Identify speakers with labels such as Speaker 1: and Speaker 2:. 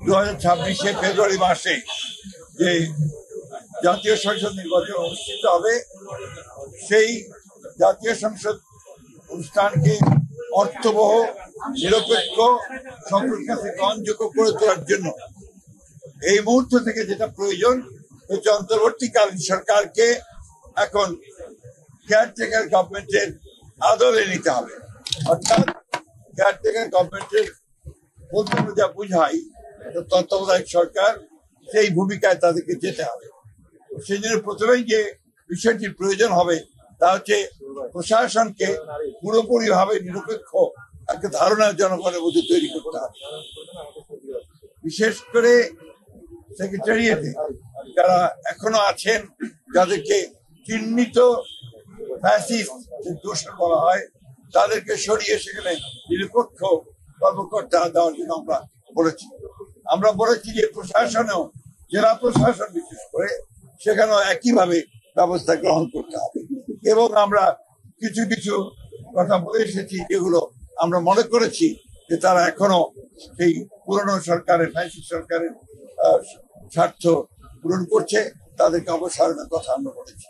Speaker 1: 2026 ফেব্রুয়ারি মাসে যে জাতীয় সংসদ নির্বাচন অনুষ্ঠিত হবে, সেই জাতীয় সংসদ অনুষ্ঠানকে অর্থবহ, নিরপেক্ষ, সকলের কাছে গ্রহণযোগ্য করে তোলার জন্য এই মুহূর্ত থেকে যেটা প্রয়োজন হচ্ছে অন্তর্বর্তীকালীন সরকারকে এখন কেয়ারটেকার গভর্নমেন্টের আদলে নিতে হবে। অর্থাৎ কেয়ারটেকার গভর্নমেন্টের বলতে আমরা যা বুঝাই, তত্ত্বাবধায়ক সরকার, সেই ভূমিকায় তাদেরকে যেতে হবে। সেই জন্য প্রথমেই যে বিষয়টির প্রয়োজন হবে তা হচ্ছে প্রশাসনকে পুরোপুরি ভাবে নিরপেক্ষ একটা ধারণা জনগণের মধ্যে তৈরি করতে হবে। বিশেষ করে সেক্রেটারিয়েটে যারা এখনো আছেন, যাদেরকে চিহ্নিত ফ্যাসিস্ট দোষর বলা হয়, তাদেরকে সরিয়ে সেখানে নিরপেক্ষ কর্মকর্তা দেওয়ার জন্য আমরা বলেছি যে প্রশাসনেও, জেলা প্রশাসন বিশেষ করে, সেখানেও একইভাবে ব্যবস্থা গ্রহণ করতে হবে। এবং আমরা কিছু কিছু কথা বলে এসেছি যেগুলো আমরা মনে করেছি যে তারা এখনো সেই পুরনো সরকারের, ফ্যাসিস্ট সরকারের স্বার্থ পূরণ করছে, তাদেরকে অবসানের কথা আমরা বলেছি।